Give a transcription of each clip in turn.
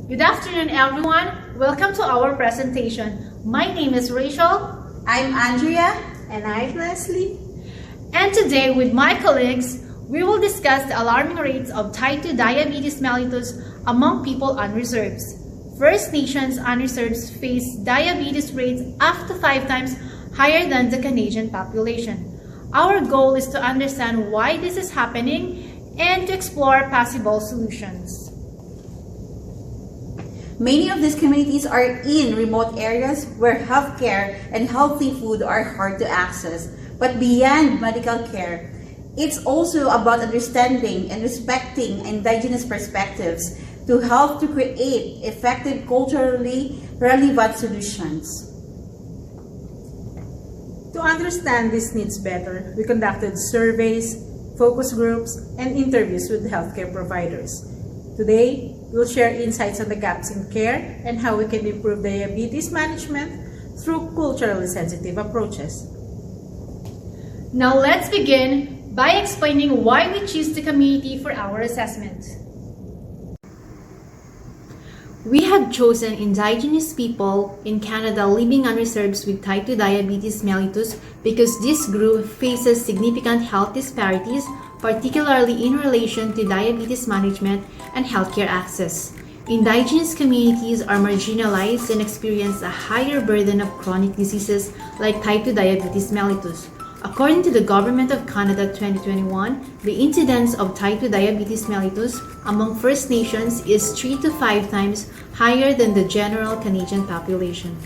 Good afternoon, everyone. Welcome to our presentation. My name is Rachel. I'm Andrea. And I'm Leslie. And today, with my colleagues, we will discuss the alarming rates of type 2 diabetes mellitus among people on reserves. First Nations on reserves face diabetes rates up to 5 times higher than the Canadian population. Our goal is to understand why this is happening and to explore possible solutions. Many of these communities are in remote areas where healthcare and healthy food are hard to access. But beyond medical care, it's also about understanding and respecting Indigenous perspectives to help to create effective culturally relevant solutions. To understand these needs better, we conducted surveys, focus groups, and interviews with healthcare providers. Today, we'll share insights on the gaps in care and how we can improve diabetes management through culturally sensitive approaches. Now let's begin by explaining why we choose the community for our assessment. We have chosen Indigenous people in Canada living on reserves with type 2 diabetes mellitus because this group faces significant health disparities, particularly in relation to diabetes management and healthcare access. Indigenous communities are marginalized and experience a higher burden of chronic diseases like type 2 diabetes mellitus. According to the Government of Canada 2021, the incidence of type 2 diabetes mellitus among First Nations is 3 to 5 times higher than the general Canadian population.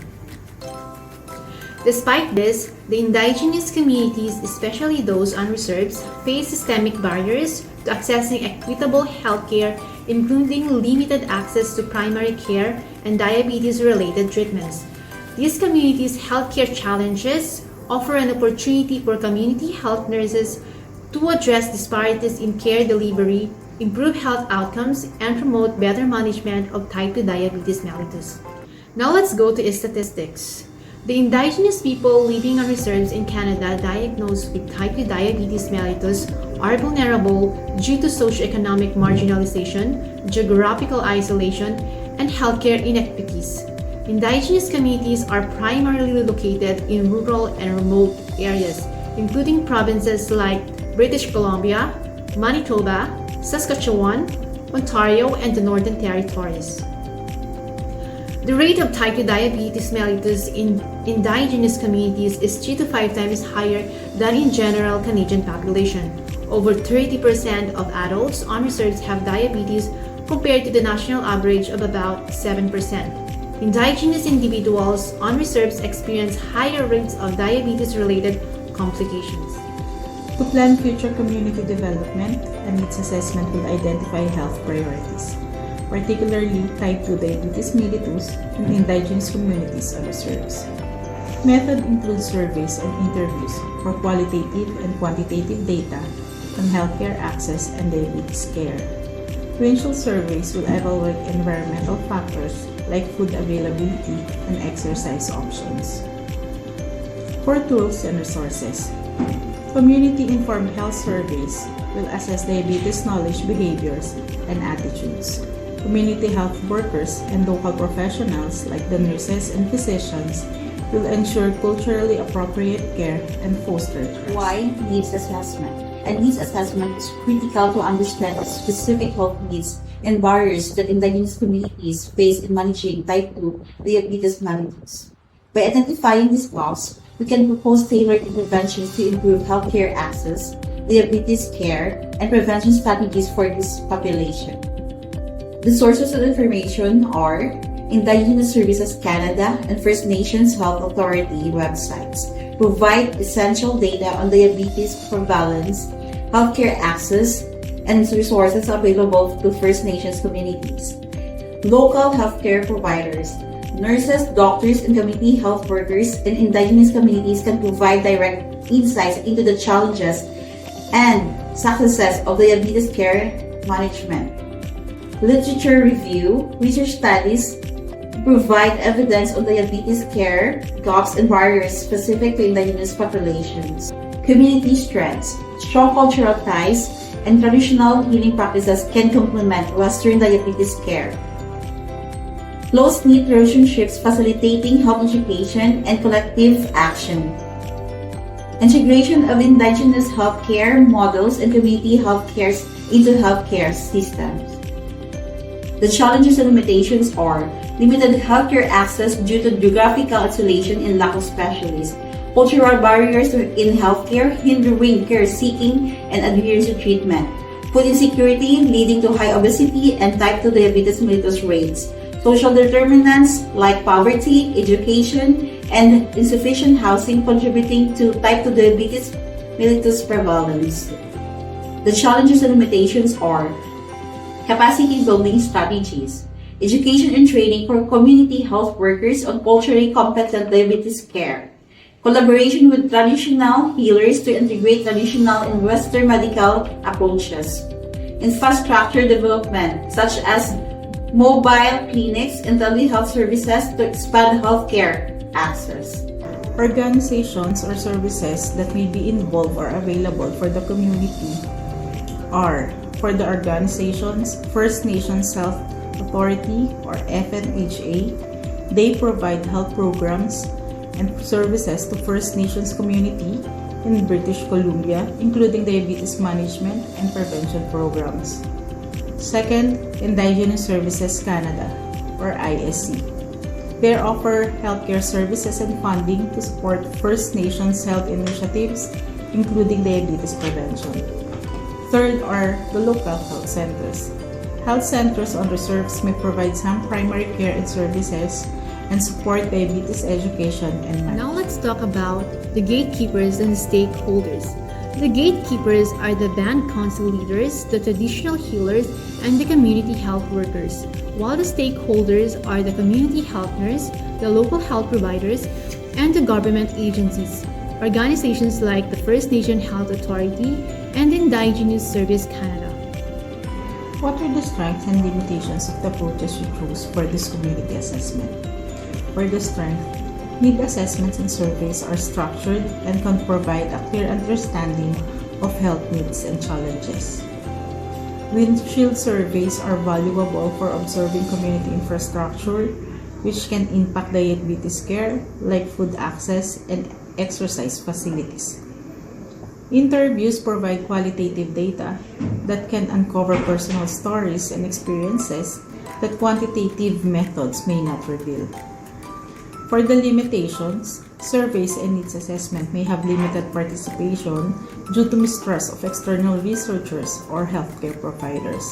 Despite this, the Indigenous communities, especially those on reserves, face systemic barriers to accessing equitable healthcare, including limited access to primary care and diabetes-related treatments. These communities' healthcare challenges offer an opportunity for community health nurses to address disparities in care delivery, improve health outcomes, and promote better management of type 2 diabetes mellitus. Now let's go to statistics. The Indigenous people living on reserves in Canada diagnosed with type 2 diabetes mellitus are vulnerable due to socioeconomic marginalization, geographical isolation, and healthcare inequities. Indigenous communities are primarily located in rural and remote areas, including provinces like British Columbia, Manitoba, Saskatchewan, Ontario, and the Northern Territories. The rate of type 2 diabetes mellitus in Indigenous communities is 3 to 5 times higher than in general Canadian population. Over 30% of adults on reserves have diabetes compared to the national average of about 7%. Indigenous individuals on reserves experience higher rates of diabetes-related complications. To plan future community development, a needs assessment will identify health priorities, particularly type 2 diabetes mellitus in Indigenous communities on reserves. Method includes surveys and interviews for qualitative and quantitative data on healthcare access and diabetes care. Provincial surveys will evaluate environmental factors like food availability and exercise options. For tools and resources, community-informed health surveys will assess diabetes knowledge, behaviors, and attitudes. Community health workers and local professionals like the nurses and physicians will ensure culturally appropriate care and foster trust. Why needs assessment? A needs assessment is critical to understand the specific health needs and barriers that Indigenous communities face in managing type 2 diabetes mellitus. By identifying these gaps, we can propose tailored interventions to improve healthcare access, diabetes care, and prevention strategies for this population. The sources of information are Indigenous Services Canada and First Nations Health Authority websites. Provide essential data on diabetes prevalence, healthcare access, and resources available to First Nations communities. Local healthcare providers, nurses, doctors, and community health workers in Indigenous communities can provide direct insights into the challenges and successes of diabetes care management. Literature review, research studies provide evidence on diabetes care, gaps, and barriers specific to Indigenous populations. Community strengths, strong cultural ties, and traditional healing practices can complement Western diabetes care. close-knit relationships facilitating health education and collective action, integration of indigenous healthcare models and community healthcare into healthcare systems. The challenges and limitations are limited healthcare access due to geographical isolation and lack of specialists, cultural barriers in healthcare hindering care seeking and adherence to treatment, food insecurity leading to high obesity and type 2 diabetes mellitus rates, social determinants like poverty, education, and insufficient housing contributing to type 2 diabetes mellitus prevalence. The challenges and limitations are capacity building strategies, education and training for community health workers on culturally competent diabetes care, collaboration with traditional healers to integrate traditional and Western medical approaches, infrastructure development such as mobile clinics and telehealth services to expand healthcare access. Organizations or services that may be involved or available for the community are, for the organizations, First Nations Health Authority or FNHA, they provide health programs and services to First Nations community in British Columbia, including diabetes management and prevention programs. Second, Indigenous Services Canada or ISC. They offer healthcare services and funding to support First Nations health initiatives, including diabetes prevention. Third are the local health centers. Health centers on reserves may provide some primary care and services and support diabetes education and management. Now let's talk about the gatekeepers and stakeholders. The gatekeepers are the band council leaders, the traditional healers, and the community health workers, while the stakeholders are the community health nurse, the local health providers, and the government agencies, organizations like the First Nation Health Authority and Indigenous Service Canada. What are the strengths and limitations of the approaches we choose for this community assessment? For the strength, need assessments and surveys are structured and can provide a clear understanding of health needs and challenges. Windshield surveys are valuable for observing community infrastructure, which can impact diabetes care, like food access and exercise facilities. Interviews provide qualitative data that can uncover personal stories and experiences that quantitative methods may not reveal. For the limitations, surveys and needs assessment may have limited participation due to mistrust of external researchers or healthcare providers.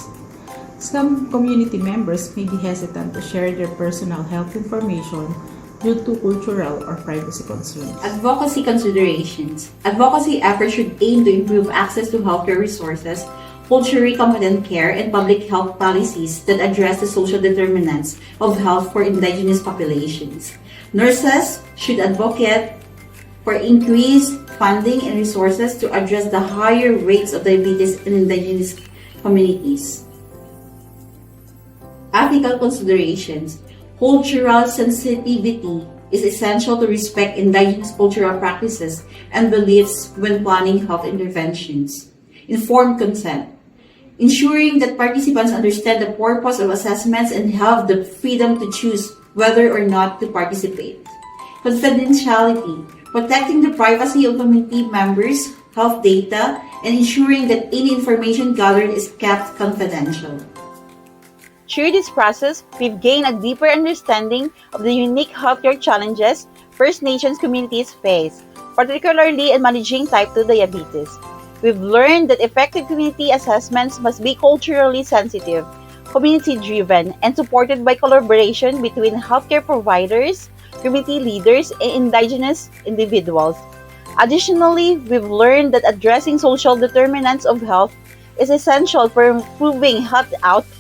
Some community members may be hesitant to share their personal health information due to cultural or privacy concerns. Advocacy considerations. Advocacy efforts should aim to improve access to healthcare resources, culturally competent care, and public health policies that address the social determinants of health for Indigenous populations. Nurses should advocate for increased funding and resources to address the higher rates of diabetes in Indigenous communities. Ethical considerations. Cultural sensitivity is essential to respect Indigenous cultural practices and beliefs when planning health interventions. Informed consent. Ensuring that participants understand the purpose of assessments and have the freedom to choose whether or not to participate. Confidentiality. Protecting the privacy of community members' health data and ensuring that any information gathered is kept confidential. Through this process, we've gained a deeper understanding of the unique healthcare challenges First Nations communities face, particularly in managing type 2 diabetes. We've learned that effective community assessments must be culturally sensitive, community-driven, and supported by collaboration between healthcare providers, community leaders, and Indigenous individuals. Additionally, we've learned that addressing social determinants of health is essential for improving health outcomes